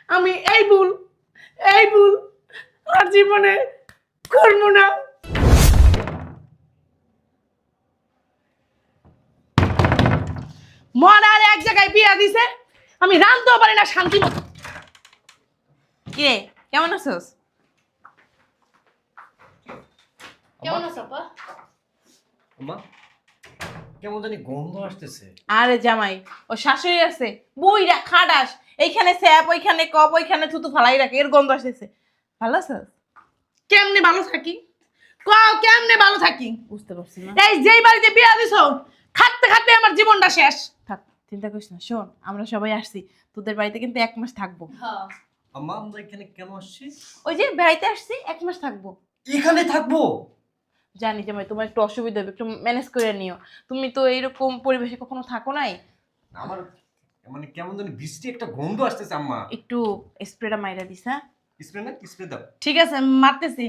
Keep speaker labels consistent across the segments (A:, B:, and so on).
A: আমি এই ভুল আর জীবনে করবো না। মরার এক জায়গায় বিয়া দিছে, আমি রাঁধতেও পারি না শান্তি মতো।
B: কে কেমন আছোস?
A: কেমন আছো আপা?
C: মা কেমন জানি গন্ধ আসতেছে।
B: আরে জামাই, ও শাশুড়ি আছে বুইরা খাডাস, এইখানে স্যাপ ওইখানে কপ ওইখানে থুতু ফালাই রাখে, এর গন্ধ আসতেছে। ভালো আছিস?
A: কেমনে ভালো থাকি কও, কেমনে ভালো থাকি?
B: বুঝতে পারছি না।
A: এই যেই বাড়িতে বিয়া দিছো খাটতে খাটতে আমার জীবনটা শেষ।
B: থাক, চিন্তা করিস না। শোন, আমরা সবাই আসছি তোদের বাড়িতে, কিন্তু 1 মাস থাকবো।
C: আম্মা আমরা এখানে কেন আসছি?
B: ওই যে বেড়াইতে আসছি, 1 মাস থাকবো।
C: এখানে থাকবো?
B: জানি জামাই, তোমার একটু অসুবিধা হবে, একটু ম্যানেজ করে নিও। তুমি তো এইরকম পরিবেশে কখনো থাকো নাই।
C: আমার মানে কেমন জানি বৃষ্টি একটা গন্ধ আসতেছে আম্মা।
B: একটু স্প্রেটা মাইরা দিস। হ্যাঁ,
C: স্প্রে না, স্প্রে দাও।
A: ঠিক আছে মারতেছি,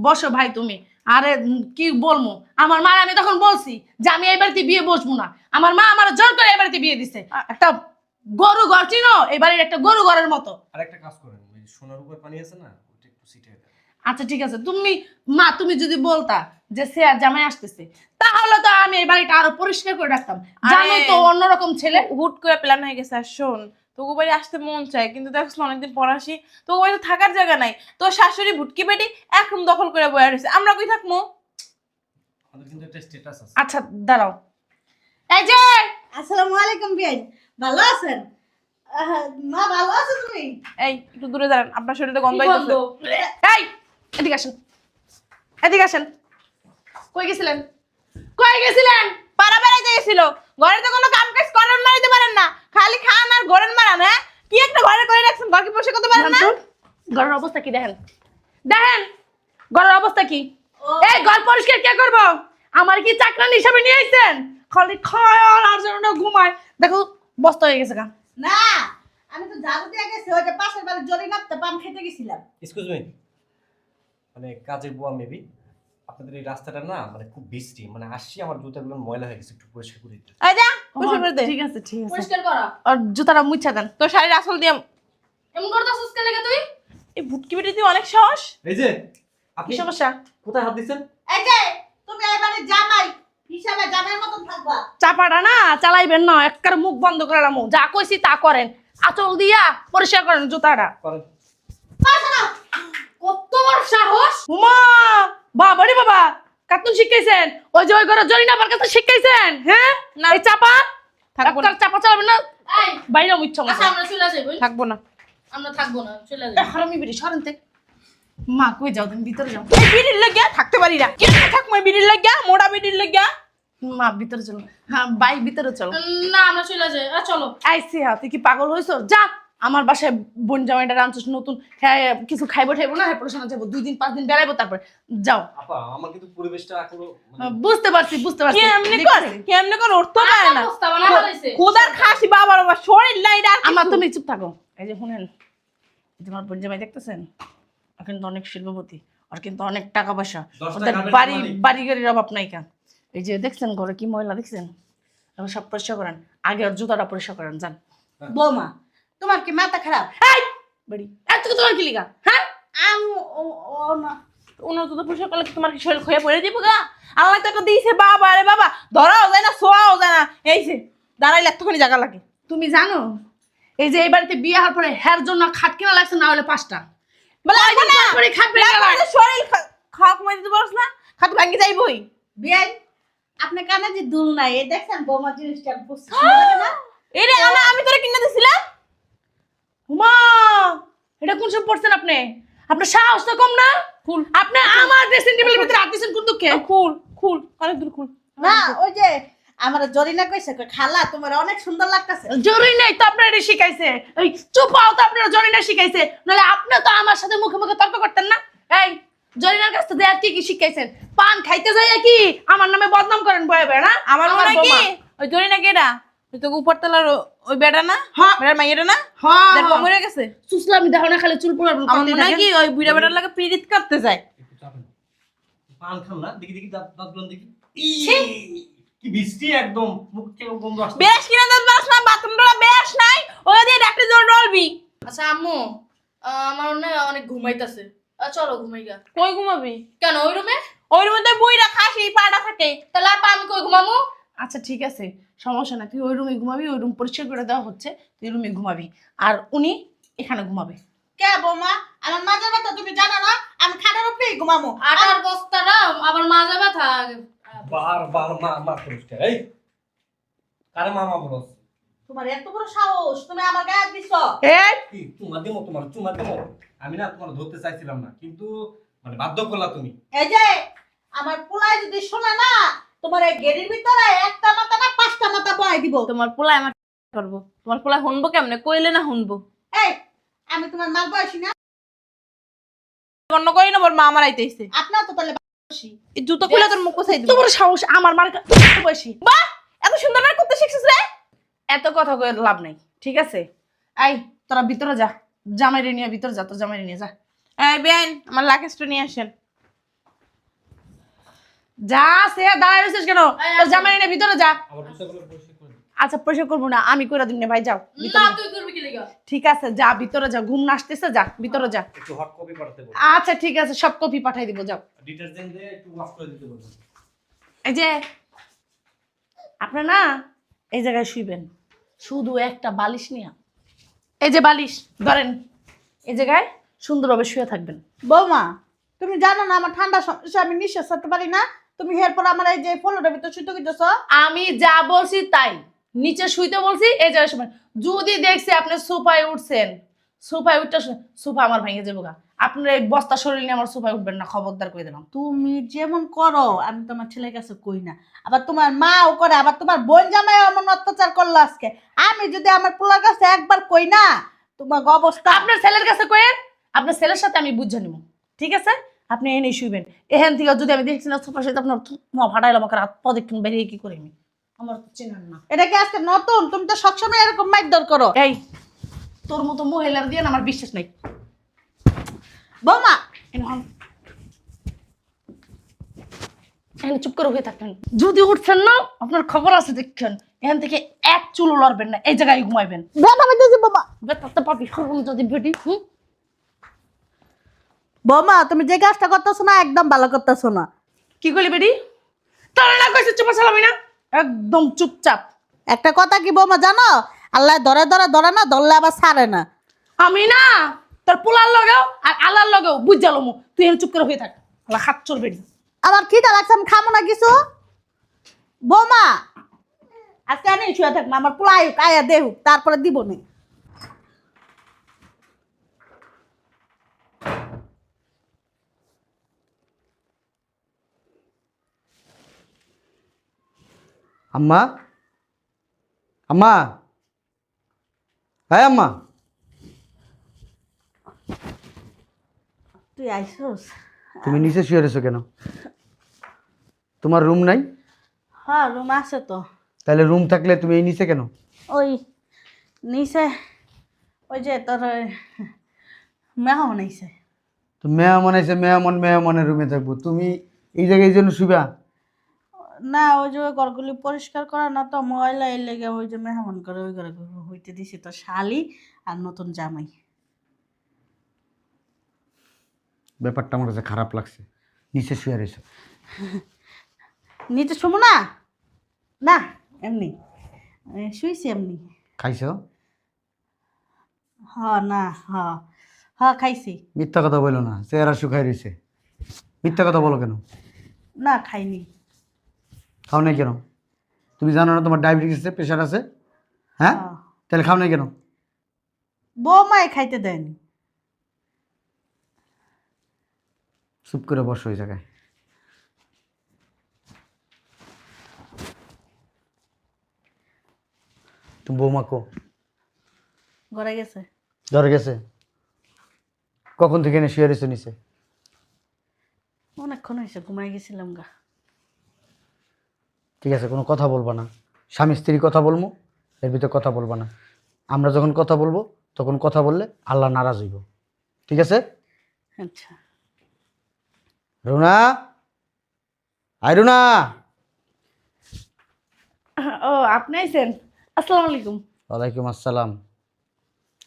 A: বসো ভাই তুমি। আরে কি বলবো, আমার মা, আমি তখন বলছি যে আমি এই বাড়িতে বিয়ে বসবো না। আমার মা আমার জোর করে এই বাড়িতে বিয়ে দিছে। একটা গরু ঘর চিনো, এই বাড়ির একটা গরু ঘরের মতো।
C: আর একটা কাজ করেন, ওই সোনার উপর পানি আছে না, ওটা একটু ছিটিয়ে দেন।
A: আচ্ছা ঠিক আছে, তুমি যদি বলতা যে সে আর জামাই আসতেছে, তাহলে তো আমি এই বাড়িটা আরো পরিষ্কার করে রাখতাম। জানোই তো অন্যরকম ছেলে।
B: হুট করে প্ল্যান হয়ে গেছে। আর শোন, তোকে বাড়ি আসতে মন চায়, কিন্তু দেখছ অনেকদিন পর আসি, তোকে বাড়িতে থাকার জায়গা নাই। তোর শাশুড়ি ভুটকি বেটি একদম দখল করে বয়ে রয়েছে, আমরা কই থাকবো?
C: আমাদের কিন্তু একটা স্ট্যাটাস আছে।
A: আচ্ছা দাঁড়াও, এই যে
D: আসসালামু আলাইকুম বিয়াই, ভালো আছেন? মা ভালো আছো তুমি?
B: এই একটু দূরে দাঁড়ান, আপনার শরীরে গন্ধ হইতেছে।
A: এই এদিকে আসেন, এদিকে আসেন। কই গেছিলেন? কই গেছিলেন?
B: পাড়া বেড়াইতে গেছিল, ঘরে তো কোনো কাম কাজ করেন মারিতে পারেন না, খালি খান আর ঘরের মারান। হ্যাঁ, কি একটা ঘরে করে রাখছেন, ঘর কি পরিষ্কার করতে পারেন না?
A: ঘরের অবস্থা কি দেখেন, দেখেন ঘরের অবস্থা কি। এই ঘর পরিষ্কার কে করবো? আমার কি চাকরানি হিসাবে নিয়ে আইছেন? খালি খায় আর যেন ঘুমায়। দেখো বস্তা হয়ে গেছে গা।
D: না, আমি তো ঝাড়ু দিয়ে গেছি, ওই যে পাশের বাড়ি জরি নাপতে পান খেতে গেছিলাম।
C: এক্সকিউজ মি, মানে কাজের বুয়া মেবি আপনাদের এই রাস্তাটা না মানে খুব বৃষ্টি, মানে আসছি আমার জুতাগুলো ময়লা হয়ে গেছে, একটু পরিষ্কার করে দিতে।
B: এই যা, পরিষ্কার করে দে।
A: ঠিক আছে ঠিক আছে,
D: পরিষ্কার করো।
A: আর জুতাটা মুছা দেন।
B: তোর শাড়ির আসল দিয়ে
D: এমন করতেছিস কেন লাগে তুই?
B: এই ভুটকি বেটি তুই অনেক সাহস।
C: এই যে
A: কি
C: আপনি
A: সমস্যা?
C: কোথায় হাত দিচ্ছেন?
D: এই যে তুমি এই বাড়ির জামাই হিসাবে জামাইয়ের মতন থাকবা।
A: চাপাটা না চালাইবেন না, একবার মুখ বন্ধ করে রামু। যা কইছি তা করেন, আঁচল দিয়া পরিষ্কার করেন জুতাটা।
C: করেন।
D: কত বড় সাহস!
A: উমা বাবারে বাবা, কার্টুন শিখাইছেন? ওই যে ওই ঘরে জরিনাবার কাছে শিখাইছেন? হ্যাঁ
B: না।
A: এই চাপা
B: থাকবো না।
A: একবার চাপা চালাবেন না,
D: এই
A: বাইরে মুচ্ছ
D: আচ্ছা আমরা চলে যাই বই।
B: থাকবো না।
D: আমরা থাকবো না, চলে যাই।
A: হারামি বেরি সরেনতে। মা কই যাও, তুমি ভিতরে যাও।
B: এই বিড়ির লাগিয়া থাকতে পারি না, কেন থাকবো এই বিড়ির লাগিয়া, মোড়া বিড়ির লাগিয়া?
A: মা ভিতরে চলো। হ্যাঁ ভাই ভিতরে চলো।
D: না আমরা চলে যাই, চলো।
A: আইসি হ্যাঁ, তুই কি পাগল হইছো? যা আমার বাসায় বোন জামাইটা রাঁধছিস নতুন, হ্যাঁ কিছু খাইবো ঠাইবো না, হ্যাঁ পড়াশোনা যাবো 2 দিন 5 দিন বেড়াইবো, তারপর যাও।
C: আপা আমার কিন্তু পরিবেশটা এখনো মানে
A: বুঝতে পারছি বুঝতে পারছি।
B: কেমনে করে কেমনে করে উঠতে পারে না?
D: অবস্থা বানা হইছে।
B: খোদার খাসি বাবার বাবা শরীর নাই আর
A: আমার তুমি চুপ থাকো। এই যে শুনেন, এই যে আমার বোন জামাই দেখতেছেন, আর কিন্তু অনেক শিল্পপতি, আর কিন্তু অনেক টাকা পয়সা,
C: 10
A: ওদের
C: টাকার
A: বাড়ি
C: মালিক।
A: বাড়ি গাড়ির অভাব নাই কা। এই যে দেখছেন ঘরে কি ময়লা দেখছেন, এখন সব পরিষ্কার করেন, আগে ওর জুতাটা পরিষ্কার করেন যান।
D: বৌমা, তোমার কি মাথা খারাপ?
A: এই বাড়ি এত তোমার কি লিগা? হ্যাঁ
D: আমি ও না
B: উন্নত তো পরিষ্কার করলে কি তোমার কি শরীর ক্ষয়ে পড়ে দিব গা? আল্লাহ তো একটা দিয়েছে বাবা রে বাবা, ধরাও যায় না ছোঁয়াও যায় না, এই যে দাঁড়াইলে এতখানি জায়গা লাগে।
A: তুমি জানো এই যে এই বাড়িতে বিয়ে হওয়ার পরে হের জন্য খাট কিনা লাগছে না হলে 5টা।
B: বলে
A: কয়দিন
B: না
A: পর পরই খাট ভেঙে
B: লাগবে
A: যায়।
B: না, শরীর খাওয়া কমাই দিতে পারছ না, খাট ভাঙি যাইবই।
D: বিয়াই, আপনার কানে যে দুল নাই, এই দেখছেন বৌমা জিনিসটা বুঝতে সুন্দর না?
B: এরে আমি তোরে কিনে দিছিলাম।
A: মা এটা কোন সব পড়ছেন আপনি? আপনার সাহস তো কম না?
B: খুল
A: আপনি আমার ড্রেসিং টেবিলের ভিতরে হাত দিয়েছেন কোন দুঃখে?
B: খুল খুল, অনেক দূর খুল।
D: না, ওই যে আমার জরিনা কইছে কই, খালা তোমার অনেক সুন্দর লাগতেছে।
A: জরুরি নেই তো আপনার এটা শিখাইছে, এই চুপাও তো আপনার জরিনা শিখাইছে, নাহলে আপনি তো আমার সাথে মুখে মুখে তর্ক করতেন না। এই জরিনার কাছ থেকে আর কি কি শিখাইছেন? পান খাইতে যাইয়া কি আমার নামে বদনাম করেন বয়ে বেড়া?
B: আমার মনে হয় কি
A: বৌমা।
B: ওই ধরি না কেডা, ওই তো উপরতলার ওই বেটা না,
A: হ্যাঁ।
B: বেটার মাইয়েরা না,
A: হ্যাঁ
B: দেখো মরে গেছে।
A: সুসলামি দেখো না, খালি চুল পোড়াবেন।
B: আমার মনে হয় কি ওই বুড়া বেটার লাগে পীড়িত করতে যায়।
C: একটু চাপেন। পান খান না, দেখি দেখি দাঁতগুলো দেখি। কি বৃষ্টি একদম মুখ থেকে গন্ধ আসছে।
B: বেশ কিনা দাঁত বাস না, বাথরুমটা বেশ নাই, ওই দিয়ে ডাক্তার জোর ডলবি।
A: আচ্ছা আম্মু, আমার না অনেক ঘুমাইতেছে, চলো ঘুমাই গা।
B: কই ঘুমাবি?
A: কেন ওই রুমে?
B: ওই মধ্যে বইরা খাসি পাড়া থাকে।
A: তাহলে আপা আমি কই ঘুমামু? আচ্ছা ঠিক আছে, সমস্যা না, তুই ওই রুমে ঘুমাবি, ওই রুম পরিষ্কার করে দেওয়া হচ্ছে, তুই রুমে ঘুমাবি, আর উনি এখানে ঘুমাবে।
D: কে বৌমা, আমার মাঝে ব্যথা তুমি জানো না? আমি খাটের উপরেই ঘুমামো।
A: আটার বস্তাটা আবার মাজা ব্যথা।
C: বারবার মা মা করিস কেন? এই কারে মামা বলছ?
D: তোমার এত বড় সাহস, তুমি আমার গায়ে হাত দিছো?
A: এই
C: কি চুমা দেবো, তোমার চুমা দেবো? আমি না তোমার ধরতে চাইছিলাম না, কিন্তু মানে বাধ্য করলা তুমি।
D: এই যে আমার পোলায় যদি শোনে না, তোমার এই গেরির ভিতরে একটা মাথা না 5টা মাথা বহাই দিব।
B: তোমার পোলায় আমার করবো, তোমার পোলায় শুনবো কেমনে? কইলে না শুনবো?
D: এই, আমি তোমার মার বয়সী না?
B: অন্য কই না, মোর মা আমার আইতেছে।
D: আপনার তো তাহলে বয়সী।
B: এই জুতো খুলে তোর মুখ কোথায় দিব?
A: তোমার সাহস আমার মার বয়সী।
B: বাহ, এত সুন্দর করে করতে শিখছিস রে।
A: এত কথা কয়ে লাভ নাই, ঠিক আছে? এই তোরা ভিতরে যা, জামাইরে নিয়ে ভিতরে যা, তোর জামাইরে নিয়ে যা।
B: এই বেআইন, আমার লাকেজটা নিয়ে আসেন।
A: যা, সে দাঁড়ায় রয়েছিস কেন? তোর জামাইরে নিয়ে ভিতরে যা।
C: আমার জুতাগুলো পরিষ্কার করে দিও।
A: আচ্ছা পয়সা করবো না, আমি করে দিন না ভাই, যাও ভিতরে যা।
D: তুই করবি কি লাগা?
A: ঠিক আছে যা, ভিতরে যা, ঘুম না আসতেছে, যা ভিতরে যা।
C: একটু হট কপি পাঠাতে বলো।
A: আচ্ছা ঠিক আছে, সব কপি পাঠাই দিব, যাও।
C: ডিটারজেন্ট দিয়ে একটু ওয়াশ করে দিতে বলো।
A: এই যে আপনার না এই জায়গায় শুইবেন, শুধু একটা বালিশ নিয়ে, এই যে বালিশ ধরেন, এই জায়গায় সুন্দরভাবে শুয়ে থাকবেন।
D: বৌমা, তুমি জানো না আমার ঠান্ডা সমস্যা, আমি নিঃশ্বাস ছাড়তে পারি না। তুমি এরপর আমার এই যে ফলোটার ভিতর শুতে দিতেছো।
A: আমি যা বলছি তাই, নিচে শুইতে বলছি, এই জায়গায় শুবেন। যদি দেখছি আপনি সোফায় উঠছেন, সোফায় উঠতে, সোফা আমার ভেঙে যাবো গা। আপনার এই বস্তা শরীর নিয়ে আমার সোফায় উঠবেন না, খবরদার করে দিলাম।
D: তুমি যেমন করো আমি তোমার ছেলের কাছে কই না, আবার তোমার মাও করে, আবার তোমার বোন জামাই এমন অত্যাচার করলো আজকে। আমি যদি আমার পোলার কাছে একবার কই না, তোমার অবস্থা।
A: আপনার ছেলের কাছে কয়েন, আপনার ছেলের সাথে আমি বুঝে নিব, ঠিক আছে? আপনি এনে শুইবেন। এখান থেকে যদি আমি দেখছি না সোফার সাথে আপনার ফাটাইলাম, আমাকে রাত পদক্ষণ বেরিয়ে কি করে আমি, আমার তো চেনেন না।
D: এটা কি আজকে নতুন? তুমি তো সবসময় এরকম মারধর করো।
A: এই তোর মতো মহিলার দিয়ে না আমার বিশ্বাস নাই।
D: বৌমা,
A: এখানে চুপ করে হয়ে থাকবেন, যদি উঠছেন না আপনার খবর আছে দেখছেন, এখান থেকে এক চুলো লড়বেন না, এই জায়গায় ঘুমাইবেন।
D: ব্যথা পেতেছি বৌমা।
A: বেতাতে পাবি সরম যদি বেটি।
D: বৌমা, তুমি যে কাজটা করতেছো না একদম ভালো করতেছো না।
A: কি করলি বেটি? তাহলে না কইছে চুপ চালাবি না, একদম চুপচাপ।
D: একটা কথা কি বৌমা জানো, আল্লাহ ধরে ধরে ধরে না, ধরলে আবার ছাড়ে না।
A: আমি না তোর পোলার লগেও আর আল্লাহর লগেও বুঝালমু, তুই এখানে চুপ করে হয়ে থাক, আল্লাহ হাত চলবে।
D: আমার খিদা লাগছে, আমি খাবো না কিছু। বৌমা, আজকে আমি শুয়ে থাকবো, আমার পোলাই আয়া দেহ, তারপরে দিব নি।
E: আম্মা, আম্মা, হ্যাঁ আম্মা,
D: তুই আইসোস?
E: তুমি নিচে শুয়ে রয়েছো কেন? তোমার রুম নাই?
D: হ্যাঁ, রুম আছে তো।
E: তাহলে রুম থাকলে তুমি এই নিচে কেন?
D: ওই নিচে ওই যে তোর মেহমান আইছে।
E: তো মেহমান আছে, মেহমানের রুমে থাকবো, তুমি এই জায়গায় এই জন্য শুবা?
D: না, ওই যে ওই ঘরগুলি পরিষ্কার করা না তো, ময়লা এর লেগে ওই যে মেহমান করে ওই ঘরে হইতে দিছি তো শালি আর নতুন জামাই।
E: ব্যাপারটা আমার কাছে খারাপ লাগছে, নিচে শুয়ে রয়েছো।
D: নিচে শুবো না? না, এমনি শুইছি এমনি।
E: খাইছো?
D: হ না, হ হ খাইছি।
E: মিথ্যা কথা বলো না, চেহারা শুকাই রয়েছে। মিথ্যা কথা বলো কেন?
D: না, খাইনি।
E: খাও নাই কেন? তুমি জানো না তোমার ডায়াবেটিস আছে, প্রেশার আছে? হ্যাঁ,
D: হ্যাঁ।
E: তাহলে খাও নাই কেন?
D: বৌমায় খাইতে দেয়নি।
E: চুপ করে বসো ওই জায়গায়। তুমি বৌমা কো?
D: ঘরে গেছে।
E: ধরে গেছে? কখন থেকে এনে শুয়ে রয়েছে নিচে?
D: অনেকক্ষণ হয়েছে, ঘুমাই গেছিলাম গা।
E: ঠিক আছে, কোনো কথা বলবা না। স্বামী স্ত্রী কথা বলবো, এর ভিতরে কথা বলবা না। আমরা যখন কথা বলবো তখন কথা বললে আল্লাহ নারাজ হইব, ঠিক আছে?
D: আচ্ছা।
E: রুনা, আই রুনা।
A: ও আপনি আইছেন, আসসালামু আলাইকুম।
E: ওয়ালাইকুম আসসালাম।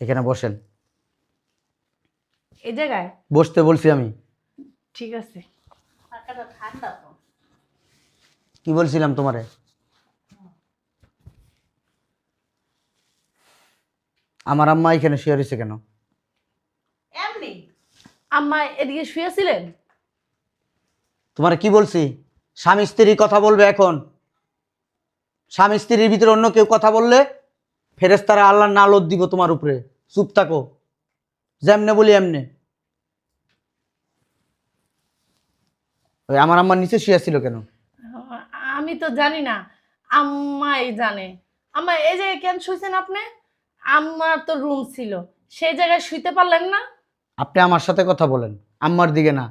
E: এখানে বসেন।
A: এই জায়গায়
E: বসতে বলছি আমি।
A: ঠিক আছে।
D: টাকাটা ঠান্ডা তো।
E: কি বলছিলাম তোমারে? আমার আম্মা এখানে শুয়ে রয়েছে কেন?
D: এমনি
A: আম্মা এদিকে শুয়েছিলেন?
E: তোমারে কি বলছি? স্বামী স্ত্রী কথা বলবে এখন। স্বামী স্ত্রীর ভিতরে অন্য কেউ কথা বললে ফেরেশতারা আল্লাহর নালত দিব তোমার উপরে। চুপ থাকো, যেমনে বলি এমনে। ওই আমার আম্মার নিচে শুয়েছিল কেন?
A: আমি তো জানি না, আম্মাই জানে। আম্মা এই জায়গায় কেন শুয়েছেন আপনি? আমার তো রুম ছিল, সেই জায়গায় শুইতে পারলেন না?
E: আপনি আমার সাথে কথা বলেন, আম্মার দিকে না।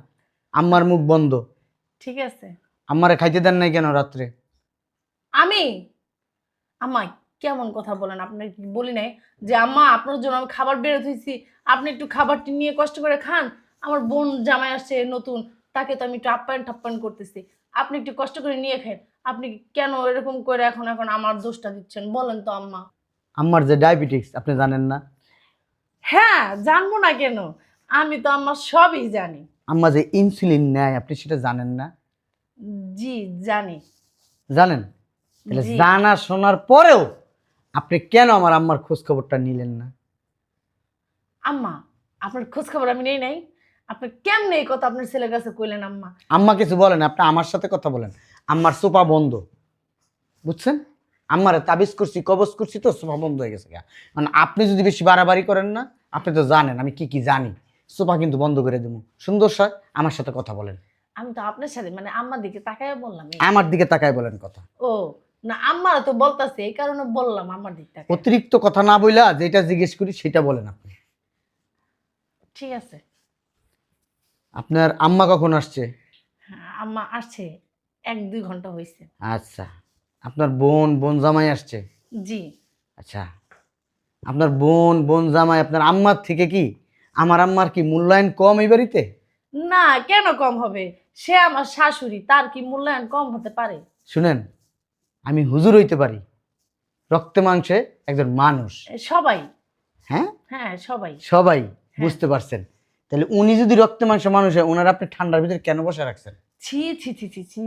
E: আম্মার মুখ বন্ধ।
A: ঠিক আছে।
E: আম্মারে খাইতে দেন নাই কেন রাত্রে?
A: আমি আম্মা কেমন কথা বলেন? আপনার কি বলি নাই যে আম্মা আপনার জন্য আমি খাবার বেরো থইছি, আপনি একটু খাবারটি নিয়ে কষ্ট করে খান? আমার বোন জামাই আসছে নতুন, তাকে তো আমি একটু আপ্যায়ন টাপ্যায়ন করতেছি, আপনি একটু কষ্ট করে নিয়ে খান। আপনি কেন এরকম করে এখন এখন আমার দোষটা দিচ্ছেন বলেন তো আম্মা?
E: আম্মার যে ডায়াবেটিক্স আপনি জানেন না?
A: হ্যাঁ জানবো না কেন, আমি তো আম্মা সবই জানি।
E: আম্মা যে ইনসুলিন নেয় আপনি সেটা জানেন না?
A: জি জানি।
E: জানেন? তাহলে
A: জি।
E: জানা শোনার পরেও আপনি কেন আমার আম্মার খোঁজ খবরটা নিলেন না?
A: আম্মা আপনার খোঁজ খবর আমি নেই নাই? আপনি কেমনে এই কথা আপনার ছেলের কাছে কইলেন আম্মা?
E: আম্মা কিছু বলেন, আপনি আমার সাথে কথা বলেন। আম্মার সোপা বন্ধ, বুঝছেন? আম্মারে তাবিজ করছি, কবজ করছি, তো সোফা বন্ধ হয়ে গেছে। মানে আপনি যদি বেশি বাড়াবাড়ি করেন না, আপনি তো জানেন আমি কি কি জানি। সোফা কিন্তু বন্ধ করে দেবো। সুন্দর স্যার আমার সাথে কথা বলেন।
A: আমি তো আপনার সাথে মানে আম্মার দিকে তাকায় বললাম
E: আমার দিকে তাকায় বলেন কথা।
A: ও না, আম্মারা তো বলতাছে এই কারণে বললাম আমার দিক থেকে।
E: অতিরিক্ত কথা না বইলা যেটা জিজ্ঞেস করি সেটা বলেন আপনি।
A: ঠিক আছে।
E: আপনার আম্মা কখন আসছে?
A: হ্যাঁ, আম্মা আসছে 1-2 ঘন্টা হয়েছে।
E: আচ্ছা। আপনার বোন বোন জামাই আসছে?
A: জি।
E: আচ্ছা। আপনার বোন বোন জামাই আপনার আম্মার থেকে কি আমার আম্মার কি মূল্যায়ন কম এই বাড়িতে?
A: না কেন কম হবে? সে আমার শাশুড়ি, তার কি মূল্যায়ন কম হতে পারে?
E: শুনেন, আমি হুজুর হইতে পারি, রক্তে মাংসে একজন মানুষ।
A: সবাই।
E: হ্যাঁ
A: হ্যাঁ সবাই।
E: সবাই বুঝতে পারছেন। তাহলে উনি যদি রক্তে মাংসে মানুষ হয়, ওনারা আপনি ঠান্ডার ভিতরে কেন বসে রাখছেন?
A: ছি ছি ছি ছি ছি,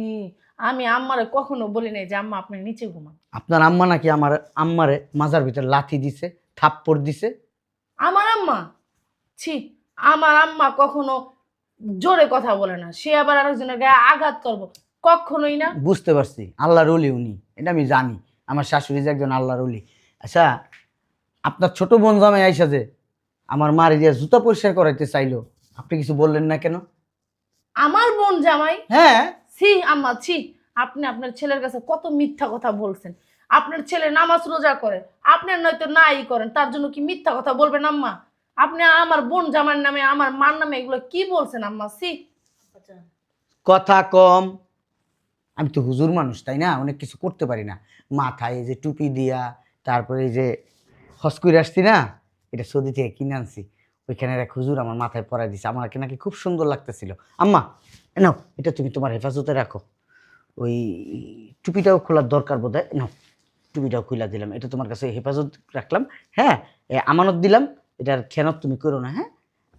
A: আমি আম্মারে কখনো বলি নাই যে আম্মা আপনি নিচে ঘুমান।
E: আপনার আম্মা নাকি আমার আম্মারে মাজার ভিতরে লাথি দিছে, থাপ্পড় দিছে।
A: আমার আম্মা? ছি, আমার আম্মা কখনো জোরে কথা বলে না, সে আবার আরেকজনের গায়ে আঘাত করবো, কখনোই না।
E: বুঝতে পারছি, আল্লাহর ওলি উনি, এটা আমি জানি। আমার শাশুড়ি যে একজন আল্লাহর ওলি। আচ্ছা, আপনার ছোট বোন জামাই আইসা যে আমার মার দিয়ে জুতা পরিষ্কার করাইতে চাইলো, আপনি কিছু বললেন না কেন?
A: আমার বোন জামাই?
E: হ্যাঁ।
A: ছি আম্মা ছি, আপনি আপনার ছেলের কাছে কত মিথ্যা কথা বলছেন। আপনার ছেলে নামাজ রোজা করে, আপনি নয়তো নাই করেন, তার জন্য কি মিথ্যা কথা বলবেন আম্মা? আপনি আমার বোন জামাইয়ের নামে আমার মার নামে এগুলো কি বলছেন আম্মা? ছি।
E: কথা কম। আমি তো হুজুর মানুষ, তাই না? অনেক কিছু করতে পারি না। মাথায় এই যে টুপি দিয়া, তারপরে এই যে হজ করে আসছি না, এটা সৌদি থেকে কিনে আনছি। ওইখানে এক হুজুর আমার মাথায় পরাই দিছে, আমাকে নাকি খুব সুন্দর লাগতেছিল। আম্মা নাও, এটা তুমি তোমার হেফাজতে রাখো। ওই টুপিটাও খোলার দরকার বোধ হয়, নাও টুপিটাও খুলে দিলাম, এটা তোমার কাছে হেফাজত রাখলাম। হ্যাঁ, আমানত দিলাম, এটার খেয়ানত তুমি করো না। হ্যাঁ,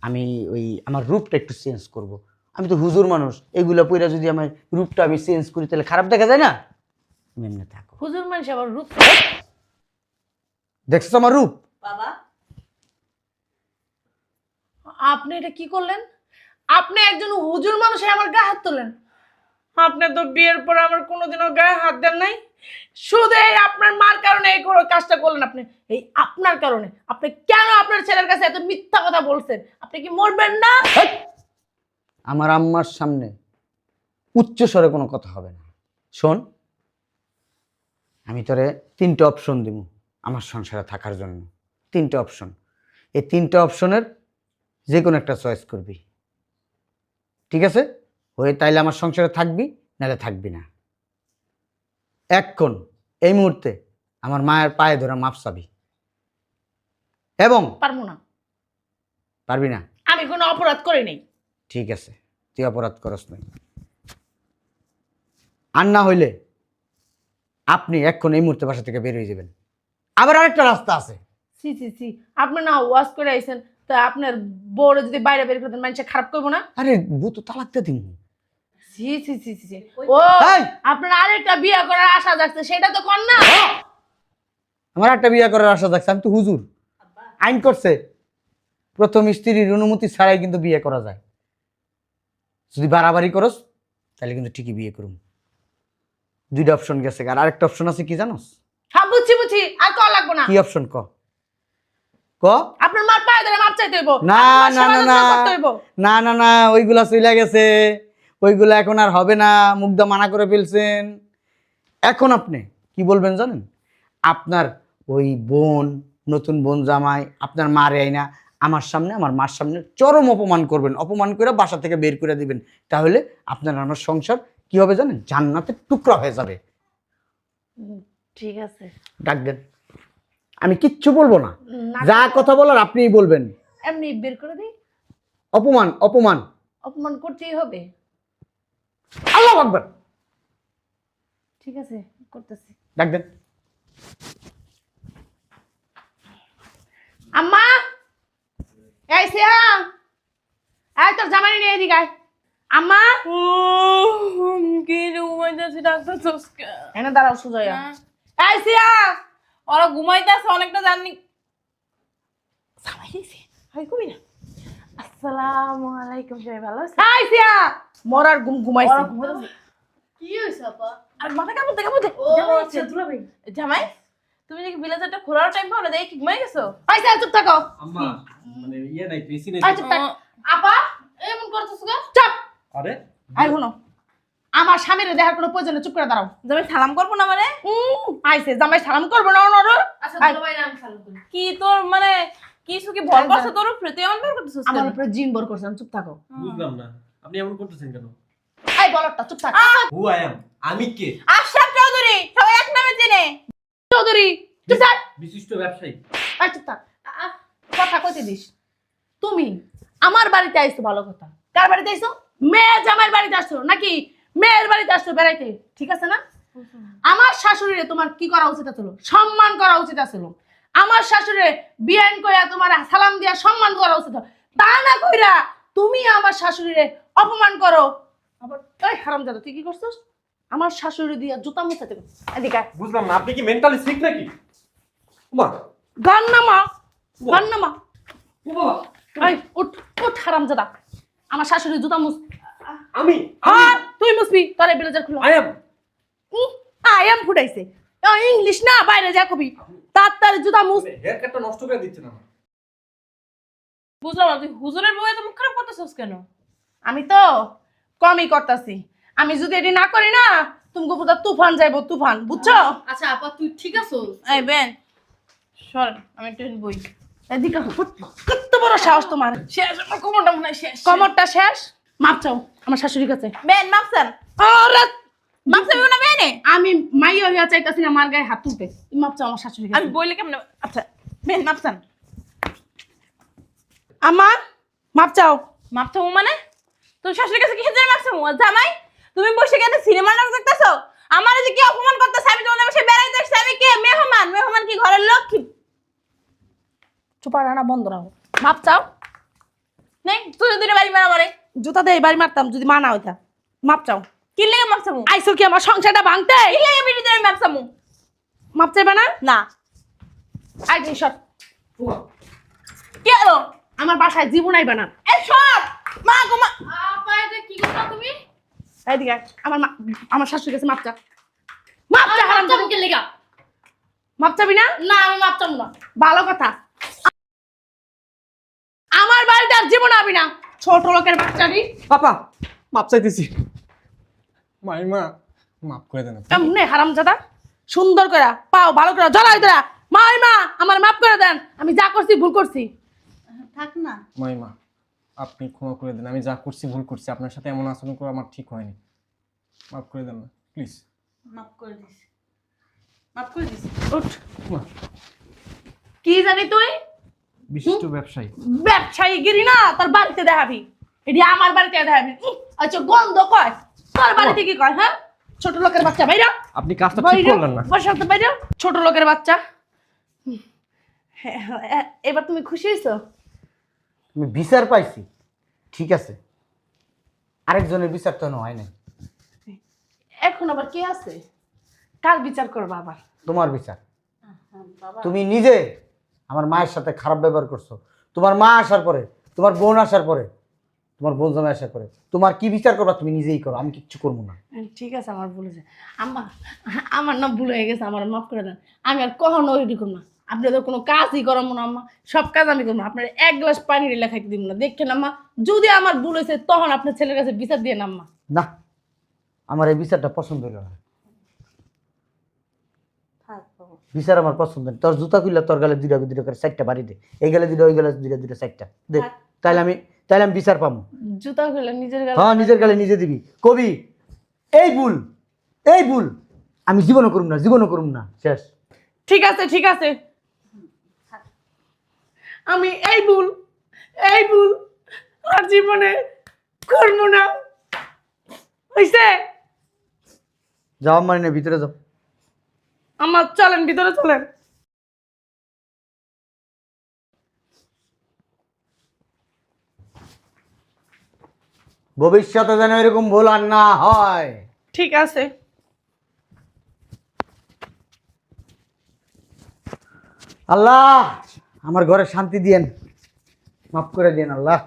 E: আমি ওই আমার রূপটা একটু চেঞ্জ করব। আমি তো হুজুর মানুষ, এগুলো পইরা যদি আমার রূপটা আমি চেঞ্জ করি তাহলে খারাপ দেখা যায় না? তুমি এমনি থাকো।
A: হুজুর মানুষ আবার রূপ?
E: দেখছো আমার রূপ?
D: বাবা
A: আপনি এটা কি করলেন? আপনি একজন হুজুর মানুষ আমার গায়ে হাত তোলেন? আপনি তো বিয়ের পর আমার কোনোদিনও গায়ে হাত দেন নাই, শুধু এই আপনার মার কারণে এই কাজটা করলেন আপনি। এই আপনার কারণে আপনি কেন আপনার ছেলের কাছে এত মিথ্যা কথা বলছেন? আপনি কি মরবেন না?
E: হেৎ! আমার আম্মার সামনে উচ্চ স্বরে কোনো কথা হবে না। শোন, আমি তোরে 3টে অপশন দিব আমার সংসারে থাকার জন্য। 3টে অপশন। এই 3টে অপশনের যে কোনো একটা চয়েস করবি, ঠিক আছে? হয়ে তাইলে আমার সংসারে থাকবি, নাহলে থাকবি না। এক্ষণ এই মুহূর্তে আমার মায়ের পায়ে ধরে মাপ চাবি। এবং
A: পারবো না।
E: পারবি না?
A: আমি কোনো অপরাধ করি নাই।
E: ঠিক আছে, তুই অপরাধ করস নাই। আর না হইলে আপনি এখন এই মুহূর্তে বাসা থেকে বের হয়ে যাবেন। আবার আরেকটা রাস্তা আছে।
A: সি সি সি, আপনি না ওয়াশ করে আইছেন, তা আপনার বউরে যদি বাইরে বের করে দেন মানুষে খারাপ করবো না?
E: আরে বউ তো তালাক দিয়ে দিন।
A: ছি ছি ছি ছি ছি। ও
E: এই!
A: আপনার আরেকটা বিয়ে করার আশা যাচ্ছে, সেটা তো কর না।
E: আমার একটা বিয়ে করার আশা থাকছে, আমি তো হুজুর। আইন করছে প্রথম স্ত্রীর অনুমতি ছাড়াই কিন্তু বিয়ে করা যায়। যদি বাড়াবাড়ি করস তাহলে কিন্তু ঠিকই বিয়ে করুম। দুইটা অপশন গেছে, আর আরেকটা অপশন আছে কি জানোস?
A: হ্যাঁ বুঝছি বুঝছি, আর কল লাগবো না।
E: কি অপশন ক ক?
A: আপনার মার পায়ে ধরে মাপ চাইতে হইব।
E: না
A: আপনার
E: না না
A: সেবা
E: না
A: যত্ন করতে হইব।
E: না না না, ওইগুলা চলে গেছে, ওইগুলা এখন আর হবে না। মুগ্ধা মানা করে ফেলছেন। এখন আপনি কি বলবেন জানেন? আপনার ওই বোন, নতুন বোন জামাই আপনার মারে আইনা আমার সামনে, আমার মার সামনে চরম অপমান করবেন, অপমান করে বাসা থেকে বের করে দিবেন। তাহলে আপনার আমার সংসার কি হবে জানেন? জান্নাতের টুকরা হয়ে যাবে।
A: ঠিক আছে।
E: ডাক দেন, আমি কিচ্ছু বলবো না।
A: না,
E: যা কথা বলার আপনিই বলবেন।
A: এমনি বের করে দিই।
E: অপমান অপমান,
A: অপমান করতেই হবে।
E: আল্লাহু আকবার।
A: ঠিক আছে, করতেছি।
E: ডাক দেন।
A: আম্মা, এই সিয়া, এই তোর জামাই নিয়ে এদিকে আয়। আম্মা,
B: কি রে ঘুমাইতেছি ডাক্তার চসকে।
A: এনে দাঁড়াও সুজয়া। এই সিয়া,
B: ওরা ঘুমাইতেছে অনেকটা জানি। জামাই দিছে হাই কবি না। আসসালামু আলাইকুম, সবাই ভালো আছেন?
A: এই সিয়া, মরার ঘুমাইছে।
B: ওরা ঘুমাইতেছে।
D: কি হইছে আপা?
B: আর মাথা কামড় কামড়।
D: ও আচ্ছা দুলাভাই।
B: জামাই তুমি নাকি বিলাজারটা খোলার টাইম পাও না, দেখি ঘুমাই গেছো?
A: এই সিয়া চুপ থাকো।
C: আম্মা মানে ইয়ে নাই, বেশি নাই।
A: এই চুপ থাক। আপা, এমন করতেছ কেন? চুপ।
C: আরে
A: আই শোনো, আমার স্বামীর দেখার কোনো প্রয়োজন নেই, চুপ করে দাঁড়াও।
B: জামাই সালাম করবো না মানে?
A: আইছে জামাই সালাম করবো না ওনার।
D: আচ্ছা
A: আয়।
D: দুলাভাই নাম সালাম করি।
B: কি তোর মানে কিছু কি ভর করছে তোর উপরে? তুই এমন করতেছিস
A: আমার
B: কেন?
A: উপরে জিন বর করছেন, চুপ থাকো।
C: বুঝলাম না, আপনি এমন করতেছেন কেন?
A: এই বলটা চুপ থাক।
C: হু আই এম, আমি কে?
B: আশরাফ চৌধুরী, সবাই এক নামে চেনে।
A: চৌধুরী চুপ থাক।
C: বিশিষ্ট ব্যবসায়ী।
A: এই চুপ থাক। কথা কইতে দিস। তুমি আমার বাড়িতে আইছো, ভালো কথা। কার বাড়িতে আইছো? মেয়ে জামাইয়ের বাড়িতে আসছো নাকি মেয়ের বাড়িতে আসছো বেড়াইতে? ঠিক আছে না? আমার শাশুড়িরে তোমার কি করা উচিত ছিল? সম্মান করা উচিত ছিল। আমার শাশুড়িরে বিয়ান কইরা তোমার সালাম দিয়া সম্মান করা উচিত। তা না কইরা তুমি আমার শাশুড়িরে অপমান করো। আবার এই হারামজাদা, তুই কি করছিস? আমার শাশুড়ি দিয়া জুতা মুছাতে। এদিকে আয়।
C: বুঝলাম না, আপনি কি মেন্টালি সিক নাকি? উমা
A: গান নামা, গান নামা।
C: উমা
A: এই উঠ উঠ হারামজাদা, আমার শাশুড়ি জুতা মুছ।
C: আমি
A: হ্যাঁ তুই মুছবি, তোর ব্লেজার খুলো।
C: I am.
A: আই এম ফুটাইছে। ইংলিশ না, বাইরে যা কবি। তার জুতা মুছ।
C: হেয়ার কাটটা নষ্ট করে দিচ্ছেন আমার।
B: বুঝলাম না, তুই হুজুরের বউয়ে তো মুখ খারাপ করতেছিস কেন?
A: আমি তো কমই করতাছি। আমি যদি এটি না করি না, তুমি পুরো তুফান যাইবো, তুফান, বুঝছো?
D: আচ্ছা আপা তুই ঠিক আছো?
B: এই বেন সর, আমি একটু বই।
A: এদিকে কত বড় সাহস তোমার!
B: শেষ, আমার কোমরটা মনে হয় শেষ।
A: কমরটা শেষ। মাপ চাও আমার শাশুড়ির কাছে।
B: বেন মাপসান,
A: আরে
B: মাপসান না বেনে।
A: আমি মাইয়া হইয়া চাইতাছি না, আমার গায়ে হাত তুলতে। তুমি মাপ চাও আমার শাশুড়ির
B: আমি
A: কাছে।
B: বইলে কেমন? আচ্ছা বেন মাপসান।
A: আমার মাপ চাও।
B: মাপছো মানে? তোর শাশুড়ির কাছে কিসের জন্য মাপছো? জামাই তুমি বসে গেলে সিনেমা নাটক দেখতেছো? আমার যে কি অপমান করতেছ! আমি তোমাদের বাসায় বেড়াইতে আসছি। আমি কে? মেহমান। মেহমান কি ঘরের লক্ষ্মী?
A: চুপা রানা বন্ধ রাখো। মাপ চাও।
B: নেই তুই দুটো বাড়ি মারা মারে।
A: জুতা দিয়ে বাড়ি মারতাম যদি মা না হইতা। মাপ চাও।
B: কি লেগে মাপসামু?
A: আইসো কি আমার সংসারটা ভাঙতে?
B: কি লেগে বিড়িতে আমি মাপসামু?
A: মাপ চাইবা না?
B: না।
A: আই দিন সর।
C: উমা
B: কি হলো?
A: আমার বাসায় জীবন আইবা না।
B: এ সর! মা গো মা!
D: আপা এটা কি করছো তুমি?
A: এইদিকে আয়। আমার শাশুড়ির কাছে মাপ চা। মাপ চা হারাম
D: হারাম কে লেগা?
A: মাপ চাবি না?
D: না আমি মাপ চাবো না।
A: ভালো কথা। আমার বাড়িতে আর জীবন আবি না, ছোট লোকের বাচ্চারি।
C: পাপা মাপ চাইতেছি। মাইমা মাফ করে দেন আপনি।
A: এমনি হারামজাদা। সুন্দর করে পাও ভালো করে জড়াই ধরা। মাই মা আমার মাফ করে দেন, আমি যা করছি ভুল করছি।
D: থাক না।
C: মাইমা আপনি ক্ষমা করে দেন, আমি যা করছি ভুল করছি, আপনার সাথে এমন আচরণ করা আমার ঠিক হয়নি। মাফ করে দেন না প্লিজ।
D: মাফ করে দিস। মাফ করে দিস।
A: উঠ। কি জানি তুই?
C: বিশিষ্ট ব্যবসায়ী।
A: ব্যবসায়ী গিরি না, তোর বাড়িতে দেখাবি। এটি আমার বাড়িতে দেখাবি। আচ্ছা গন্ধ কয়, তোর বাড়িতে কি কয়? হ্যাঁ ছোট লোকের বাচ্চা, বাইরা
C: আপনি কাজটা ঠিক করলেন না।
A: বসাতে বাইরা, ছোট লোকের বাচ্চা। এবার তুমি খুশি হয়েছো?
E: আমি বিচার পাইছি, ঠিক আছে, আরেকজনের বিচার তো এখনো হয় নাই।
A: এখন আবার কে আছে? কার বিচার করবা আবার?
E: তোমার বিচার। তুমি নিজে আমার মায়ের সাথে খারাপ ব্যবহার করছো। তোমার মা আসার পরে, তোমার বোন আসার পরে, তোমার বোন জামাই আসার পরে তোমার কি বিচার করবা তুমি নিজেই করো, আমি কিচ্ছু করবো না।
A: ঠিক আছে, আমার ভুল হয়েছে। আম্মা, আমার না ভুল হয়ে গেছে, আমার মাফ করে দেন। আমি আর কখনো ওইটি করবো না। আপনাদের কোনো কাজই করাবো না আম্মা, সব কাজ আমি করবো। আপনার এক গ্লাস পানি ঢেলে খাইতে দিব না। দেখেন আম্মা, যদি আমার ভুল হয়েছে তখন আপনার ছেলের কাছে বিচার দিয়ে আম্মা।
E: না, আমার এই বিচারটা পছন্দ হইল না।
D: থাক বাবা।
E: বিচার আমার পছন্দ নেই। তোর জুতা খুললে তোর গালে দুইটা দুইটা করে 4টা বাড়ি দে, এই গালে দুইটা, ওই গালে দুইটা দুইটা 4টা দে, তাইলে আমি বিচার পাবো।
A: জুতা খুলে নিজের গালে।
E: হ্যাঁ, নিজের গালে নিজে দিবি, কবি এই ভুল, এই ভুল আমি জীবনও করুম না, জীবনও করুম না, শেষ।
A: ঠিক আছে, ঠিক আছে, আমি এই ভুল আর জীবনে করবো না। হইছে?
E: যাও মানে না, ভিতরে যাও।
A: আমার চলেন, ভিতরে চলেন।
E: ভবিষ্যতে যেন এরকম ভুল আর না হয়।
A: ঠিক আছে।
E: আল্লাহ আমার ঘরে শান্তি দিয়েন, মাফ করে দিন আল্লাহ।